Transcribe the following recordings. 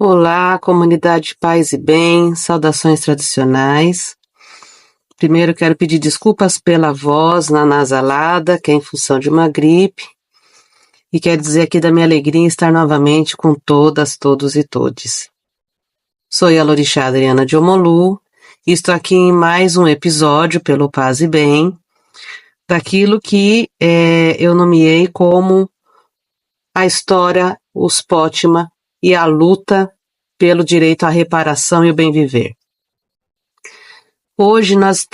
Olá, comunidade Paz e Bem, saudações tradicionais. Primeiro quero pedir desculpas pela voz nasalada, que é em função de uma gripe, e quero dizer aqui da minha alegria em estar novamente com todas, todos e todes. Sou a Lorixá Adriana de Omolu, e estou aqui em mais um episódio pelo Paz e Bem, daquilo que eu nomeei como a história, os Pótima e a luta pelo direito à reparação e o bem viver. Hoje nós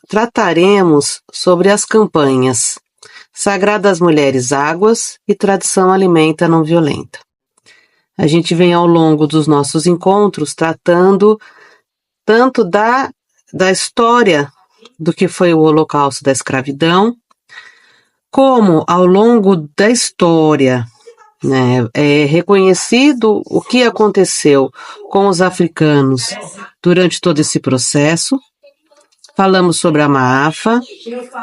trataremos sobre as campanhas Sagradas Mulheres Águas e Tradição Alimenta Não Violenta. A gente vem ao longo dos nossos encontros tratando tanto da história do que foi o Holocausto da Escravidão, como ao longo da história, é reconhecido o que aconteceu com os africanos durante todo esse processo. Falamos sobre a Maafa,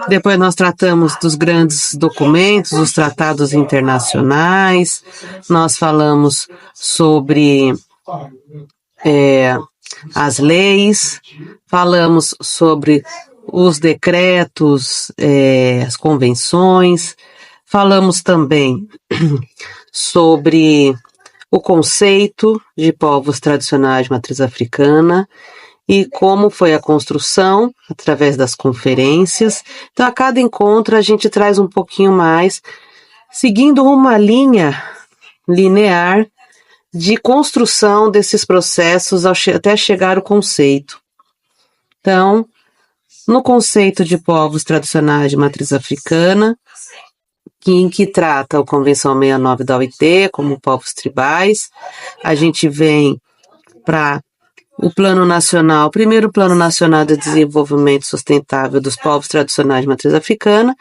depois nós tratamos dos grandes documentos, os tratados internacionais, nós falamos sobre as leis, falamos sobre os decretos, as convenções, falamos também sobre o conceito de povos tradicionais de matriz africana e como foi a construção através das conferências. Então, a cada encontro a gente traz um pouquinho mais, seguindo uma linha linear de construção desses processos até chegar ao conceito. Então, no conceito de povos tradicionais de matriz africana, em que trata a Convenção 69 da OIT, como povos tribais, a gente vem para o Plano Nacional, o primeiro Plano Nacional de Desenvolvimento Sustentável dos Povos Tradicionais de Matriz Africana,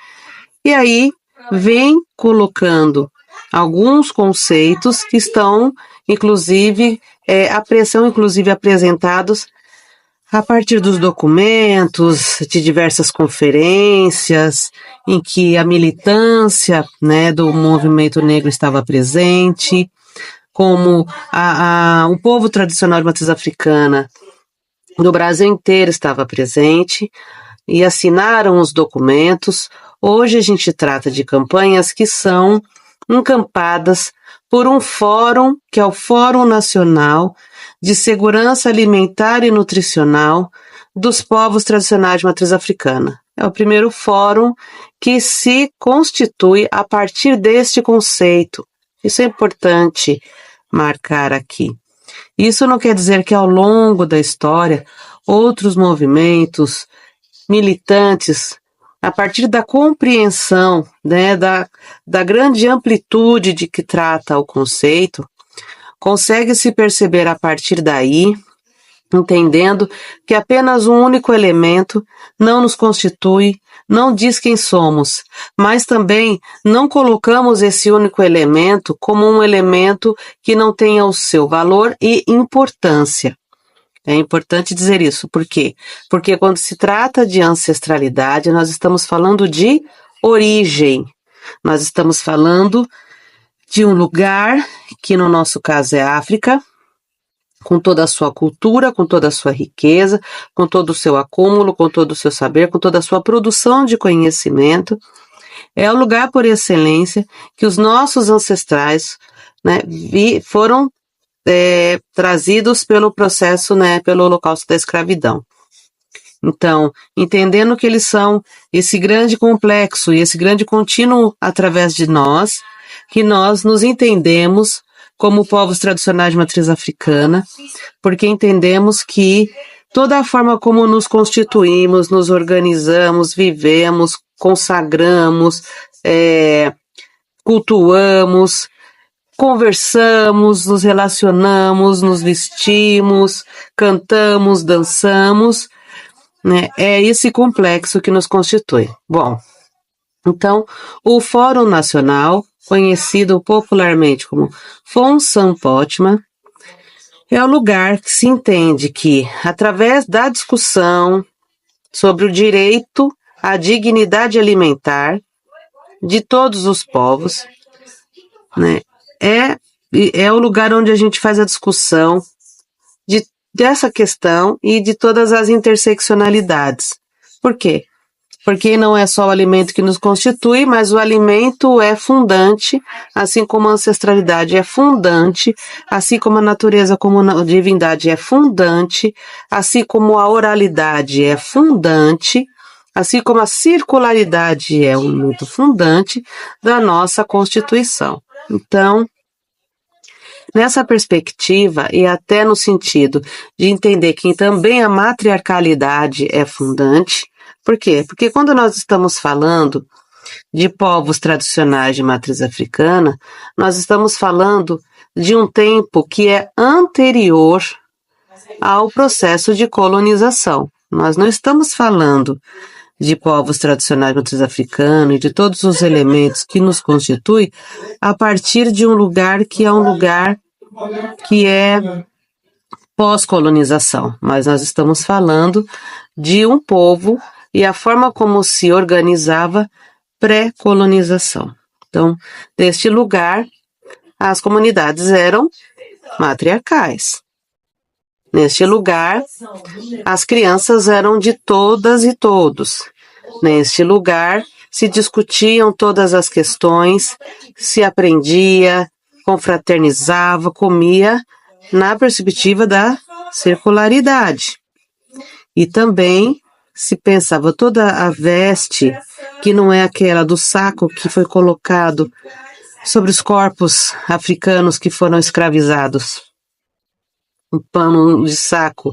e aí vem colocando alguns conceitos que estão, inclusive, são apresentados a partir dos documentos, de diversas conferências, em que a militância, do movimento negro estava presente, como o povo tradicional de matriz africana do Brasil inteiro estava presente e assinaram os documentos. Hoje a gente trata de campanhas que são encampadas por um fórum, que é o Fórum Nacional de Segurança Alimentar e Nutricional dos Povos Tradicionais de Matriz Africana. É o primeiro fórum que se constitui a partir deste conceito. Isso é importante marcar aqui. Isso não quer dizer que ao longo da história outros movimentos militantes, a partir da compreensão, da grande amplitude de que trata o conceito, consegue se perceber a partir daí, entendendo que apenas um único elemento não nos constitui, não diz quem somos, mas também não colocamos esse único elemento como um elemento que não tenha o seu valor e importância. É importante dizer isso. Por quê? Porque quando se trata de ancestralidade, nós estamos falando de origem. Nós estamos falando de um lugar que, no nosso caso, é África, com toda a sua cultura, com toda a sua riqueza, com todo o seu acúmulo, com todo o seu saber, com toda a sua produção de conhecimento. É o lugar por excelência que os nossos ancestrais foram trazidos pelo processo, pelo Holocausto da Escravidão. Então, entendendo que eles são esse grande complexo e esse grande contínuo através de nós, que nós nos entendemos como povos tradicionais de matriz africana, porque entendemos que toda a forma como nos constituímos, nos organizamos, vivemos, consagramos, cultuamos, conversamos, nos relacionamos, nos vestimos, cantamos, dançamos, é esse complexo que nos constitui. Bom, então, o Fórum Nacional, conhecido popularmente como FONSAM Pótima, é o lugar que se entende que, através da discussão sobre o direito à dignidade alimentar de todos os povos, é é o lugar onde a gente faz a discussão dessa questão e de todas as interseccionalidades. Por quê? Porque não é só o alimento que nos constitui, mas o alimento é fundante, assim como a ancestralidade é fundante, assim como a natureza como a divindade é fundante, assim como a oralidade é fundante, assim como a circularidade é muito fundante da nossa constituição. Então, nessa perspectiva, e até no sentido de entender que também a matriarcalidade é fundante. Por quê? Porque quando nós estamos falando de povos tradicionais de matriz africana, nós estamos falando de um tempo que é anterior ao processo de colonização. Nós não estamos falando de povos tradicionais de matriz africana e de todos os elementos que nos constituem a partir de um lugar que é um lugar que é pós-colonização, mas nós estamos falando de um povo e a forma como se organizava pré-colonização. Então, deste lugar, as comunidades eram matriarcais. Neste lugar, as crianças eram de todas e todos. Neste lugar, se discutiam todas as questões, se aprendia, confraternizava, comia na perspectiva da circularidade. E também se pensava toda a veste, que não é aquela do saco que foi colocado sobre os corpos africanos que foram escravizados. Um pano de saco,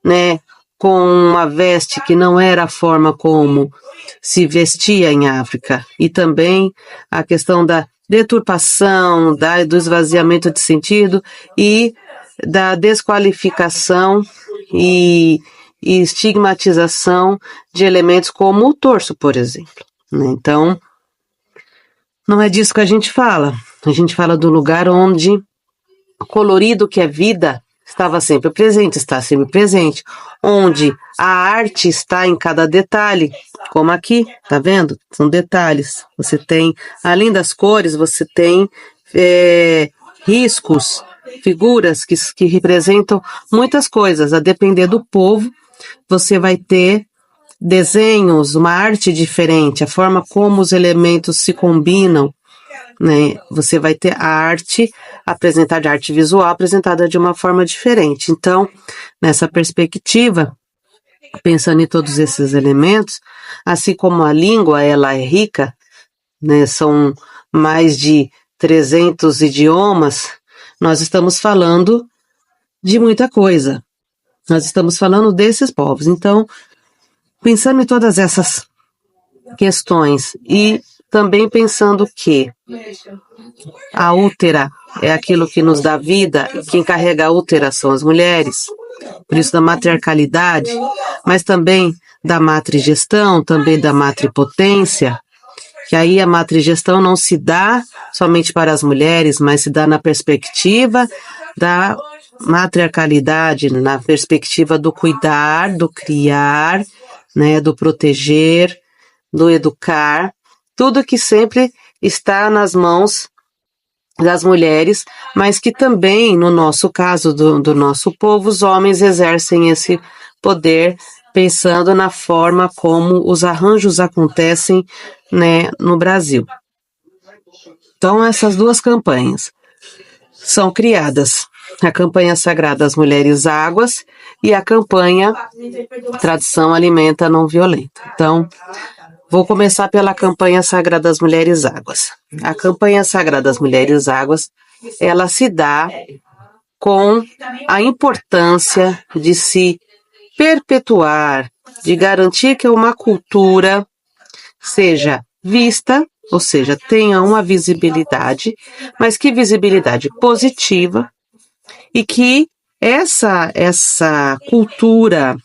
né, com uma veste que não era a forma como se vestia em África. E também a questão da deturpação, do esvaziamento de sentido e da desqualificação e estigmatização de elementos como o torso, por exemplo. Então, não é disso que a gente fala. A gente fala do lugar onde o colorido que é vida estava sempre presente, está sempre presente, onde a arte está em cada detalhe, como aqui, tá vendo? São detalhes. Você tem, além das cores, você tem riscos, figuras que representam muitas coisas. A depender do povo, você vai ter desenhos, uma arte diferente, a forma como os elementos se combinam, né? Você vai ter a arte apresentada, a arte visual apresentada de uma forma diferente. Então, nessa perspectiva, pensando em todos esses elementos, assim como a língua ela é rica, né? São mais de 300 idiomas, nós estamos falando de muita coisa. Nós estamos falando desses povos. Então, pensando em todas essas questões e também pensando que a útera é aquilo que nos dá vida, e quem carrega a útera são as mulheres, por isso da matriarcalidade, mas também da matrigestão, também da matripotência, que aí a matrigestão não se dá somente para as mulheres, mas se dá na perspectiva da matriarcalidade, na perspectiva do cuidar, do criar, né, do proteger, do educar, tudo que sempre está nas mãos das mulheres, mas que também, no nosso caso do nosso povo, os homens exercem esse poder pensando na forma como os arranjos acontecem, né, no Brasil. Então, essas duas campanhas são criadas. A campanha sagrada das Mulheres Águas e a campanha Tradição Alimenta Não Violenta. Então, vou começar pela campanha sagrada das Mulheres Águas. A campanha sagrada das Mulheres Águas, ela se dá com a importância de se perpetuar, de garantir que uma cultura seja vista, ou seja, tenha uma visibilidade, mas que visibilidade positiva, e que essa cultura,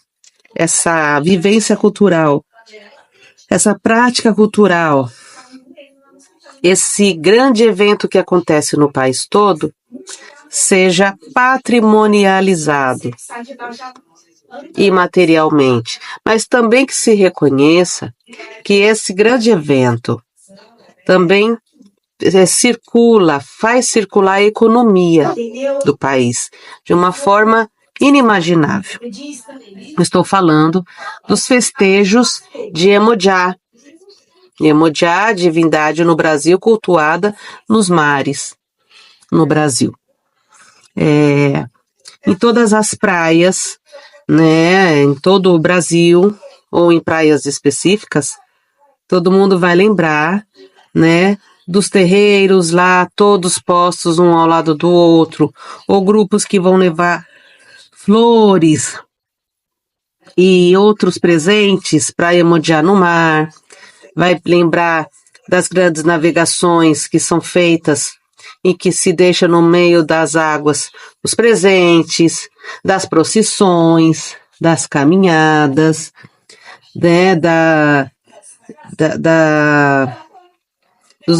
essa vivência cultural, essa prática cultural, esse grande evento que acontece no país todo, seja patrimonializado imaterialmente, mas também que se reconheça que esse grande evento também faz circular a economia do país de uma forma inimaginável. Estou falando dos festejos de Iemonjá. Iemonjá, divindade no Brasil cultuada nos mares, no Brasil. Em todas as praias, né, em todo o Brasil, ou em praias específicas, todo mundo vai lembrar, né, dos terreiros lá, todos postos um ao lado do outro, ou grupos que vão levar flores e outros presentes para Iemonjá no mar. Vai lembrar das grandes navegações que são feitas e que se deixa no meio das águas os presentes, das procissões, das caminhadas, né, das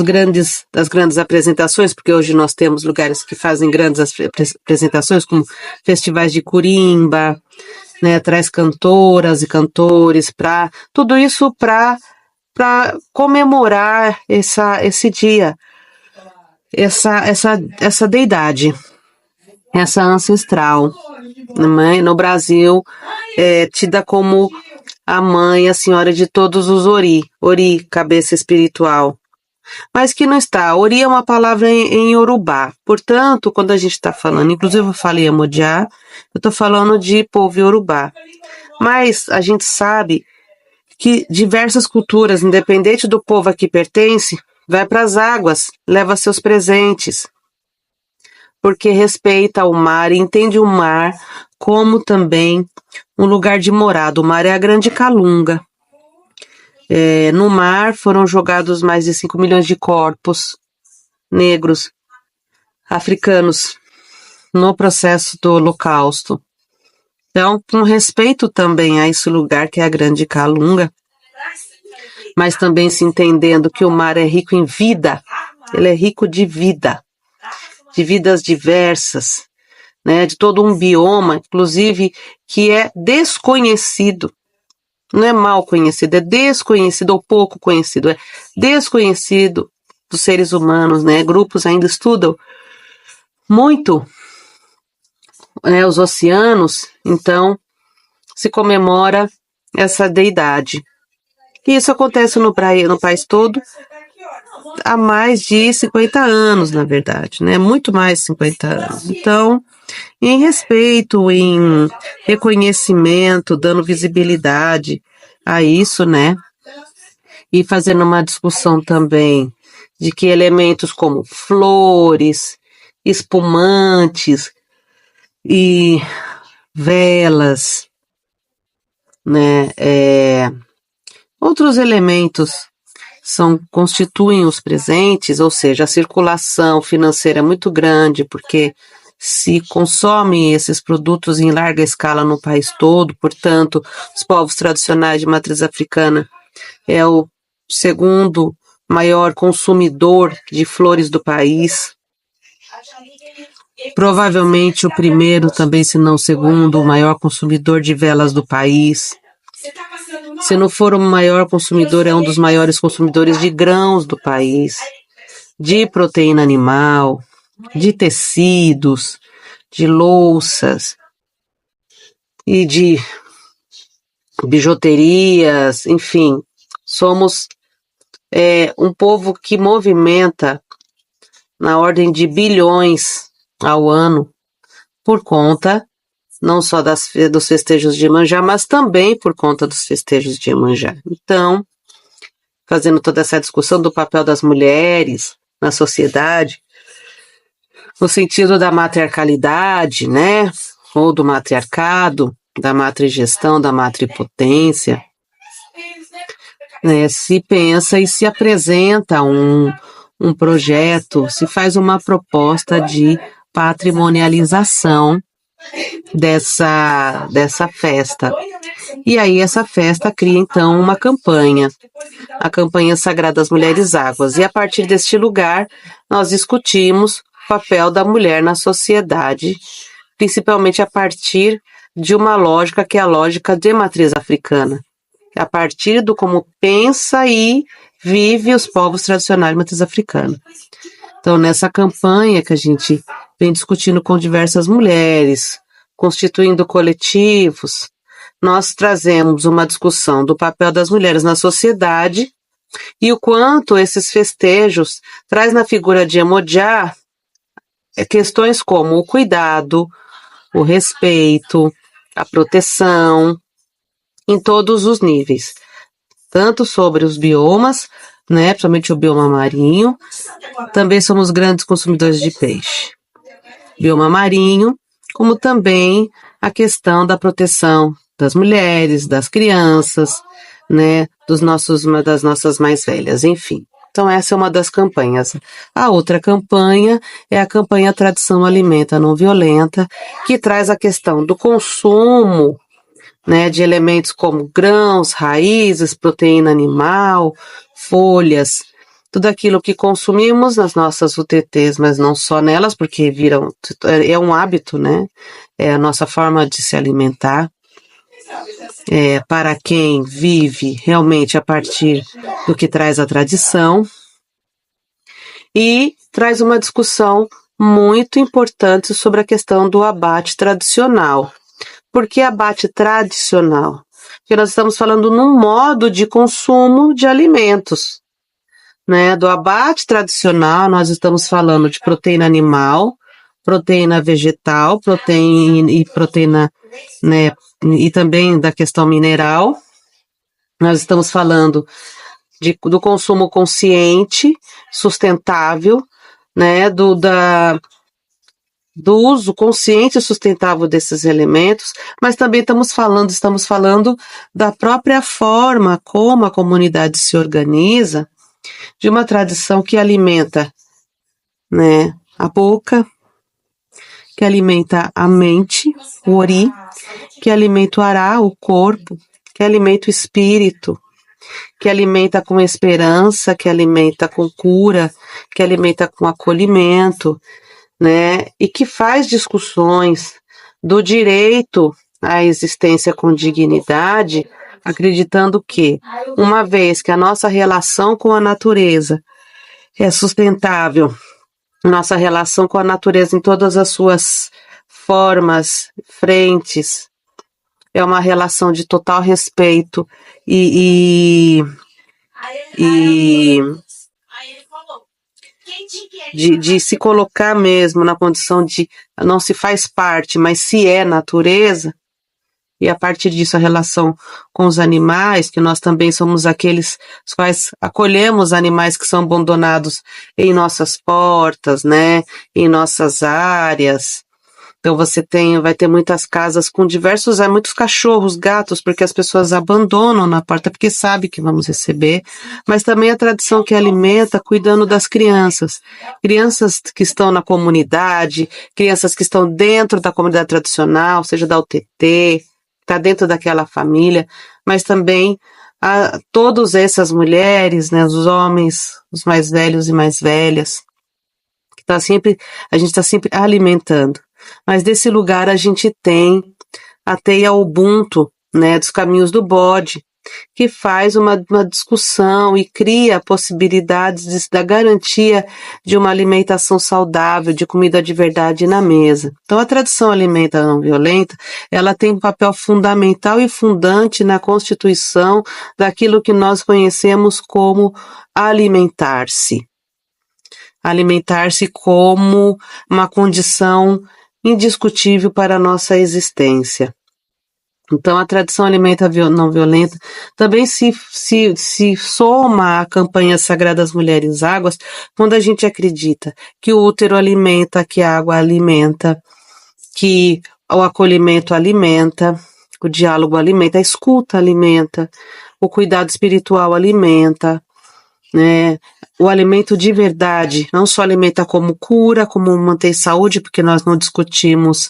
grandes apresentações, porque hoje nós temos lugares que fazem grandes apresentações, como festivais de curimba, né, traz cantoras e cantores, tudo isso para comemorar esse dia, essa deidade, essa ancestral, né? No Brasil é tida como a mãe, a senhora de todos os Ori, cabeça espiritual, mas que não está. Ori é uma palavra em Yorubá, portanto, quando a gente está falando, inclusive eu falei Iemonjá, eu estou falando de povo Yorubá, mas a gente sabe que diversas culturas, independente do povo a que pertence, vai para as águas, leva seus presentes, porque respeita o mar e entende o mar como também um lugar de morada. O mar é a grande Calunga. No mar foram jogados mais de 5 milhões de corpos negros, africanos, no processo do Holocausto. Então, com respeito também a esse lugar que é a grande Calunga, mas também se entendendo que o mar é rico em vida, ele é rico de vida, de vidas diversas, né, de todo um bioma, inclusive, que é desconhecido. Não é mal conhecido, é desconhecido ou pouco conhecido, é desconhecido dos seres humanos, né? Grupos ainda estudam muito, né, os oceanos, então se comemora essa deidade. E isso acontece no país todo há mais de 50 anos, na verdade, né? Muito mais de 50 anos. Então, em respeito, em reconhecimento, dando visibilidade a isso, né? E fazendo uma discussão também de que elementos como flores, espumantes e velas, né? Outros elementos constituem os presentes, ou seja, a circulação financeira é muito grande, porque se consome esses produtos em larga escala no país todo, portanto, os povos tradicionais de matriz africana é o segundo maior consumidor de flores do país, provavelmente o primeiro também, se não o segundo, o maior consumidor de velas do país. Se não for o maior consumidor, é um dos maiores consumidores de grãos do país, de proteína animal, de tecidos, de louças e de bijuterias, enfim. Somos um povo que movimenta na ordem de bilhões ao ano por conta não só dos festejos de Iemonjá, mas também por conta dos festejos de Iemonjá. Então, fazendo toda essa discussão do papel das mulheres na sociedade, no sentido da matriarcalidade, né? Ou do matriarcado, da matrigestão, da matripotência, né? Se pensa e se apresenta um projeto, se faz uma proposta de patrimonialização dessa festa. E aí essa festa cria então uma campanha, a campanha Sagradas Mulheres Águas. E a partir deste lugar nós discutimos o papel da mulher na sociedade, principalmente a partir de uma lógica que é a lógica de matriz africana, a partir do como pensa e vive os povos tradicionais de matriz africana. Então, nessa campanha que a gente vem discutindo com diversas mulheres, constituindo coletivos, nós trazemos uma discussão do papel das mulheres na sociedade e o quanto esses festejos traz na figura de Iemoja questões como o cuidado, o respeito, a proteção, em todos os níveis, tanto sobre os biomas, né, principalmente o bioma marinho, também somos grandes consumidores de peixe, bioma marinho, como também a questão da proteção das mulheres, das crianças, né, das nossas mais velhas, enfim. Então essa é uma das campanhas. A outra campanha é a campanha Tradição Alimenta Não Violenta, que traz a questão do consumo, né, de elementos como grãos, raízes, proteína animal, folhas, tudo aquilo que consumimos nas nossas UTTs, mas não só nelas, porque é um hábito, né? É a nossa forma de se alimentar. Para quem vive realmente a partir do que traz a tradição. E traz uma discussão muito importante sobre a questão do abate tradicional. Por que abate tradicional? Porque nós estamos falando num modo de consumo de alimentos, né? Do abate tradicional, nós estamos falando de proteína animal, proteína vegetal, proteína, né? E também da questão mineral. Nós estamos falando do consumo consciente, sustentável, né? Do uso consciente e sustentável desses elementos, mas também estamos falando da própria forma como a comunidade se organiza, de uma tradição que alimenta, né, a boca, que alimenta a mente, o ori, que alimenta o ará, o corpo, que alimenta o espírito, que alimenta com esperança, que alimenta com cura, que alimenta com acolhimento, né, e que faz discussões do direito à existência com dignidade, acreditando que, uma vez que a nossa relação com a natureza é sustentável, nossa relação com a natureza em todas as suas formas, frentes, é uma relação de total respeito e de se colocar mesmo na condição de não se faz parte, mas se é natureza, e a partir disso a relação com os animais, que nós também somos aqueles os quais acolhemos animais que são abandonados em nossas portas, né, em nossas áreas. Então vai ter muitas casas com muitos cachorros, gatos, porque as pessoas abandonam na porta porque sabem que vamos receber, mas também a tradição que alimenta cuidando das crianças que estão na comunidade, crianças que estão dentro da comunidade tradicional, seja da UTT, está dentro daquela família, mas também todas essas mulheres, né, os homens, os mais velhos e mais velhas, que a gente está sempre alimentando. Mas desse lugar a gente tem a teia Ubuntu, né, dos caminhos do bode, que faz uma discussão e cria possibilidades da garantia de uma alimentação saudável, de comida de verdade na mesa. Então a tradição alimenta não violenta, ela tem um papel fundamental e fundante na constituição daquilo que nós conhecemos como alimentar-se. Alimentar-se como uma condição indiscutível para a nossa existência. Então, a tradição alimenta não violenta também se soma à campanha Sagradas Mulheres Águas, quando a gente acredita que o útero alimenta, que a água alimenta, que o acolhimento alimenta, o diálogo alimenta, a escuta alimenta, o cuidado espiritual alimenta, né? O alimento de verdade não só alimenta como cura, como mantém saúde, porque nós não discutimos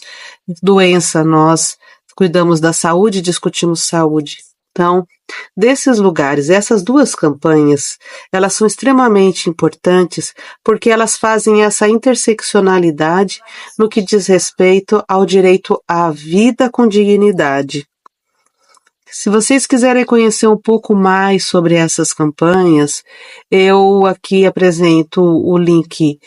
doença, nós cuidamos da saúde e discutimos saúde. Então, desses lugares, essas duas campanhas, elas são extremamente importantes porque elas fazem essa interseccionalidade no que diz respeito ao direito à vida com dignidade. Se vocês quiserem conhecer um pouco mais sobre essas campanhas, eu aqui apresento o link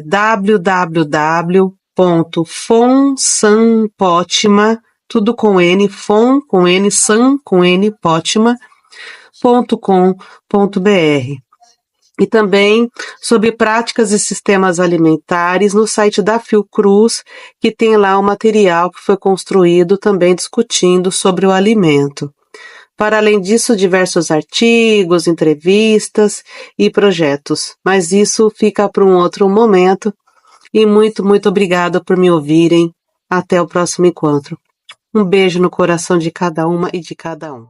www.fonsanpotima, tudo com N, fon com N, san com N, potima.com.br. E também sobre práticas e sistemas alimentares no site da Fiocruz, que tem lá um material que foi construído também discutindo sobre o alimento. Para além disso, diversos artigos, entrevistas e projetos. Mas isso fica para um outro momento. E muito, muito obrigada por me ouvirem. Até o próximo encontro. Um beijo no coração de cada uma e de cada um.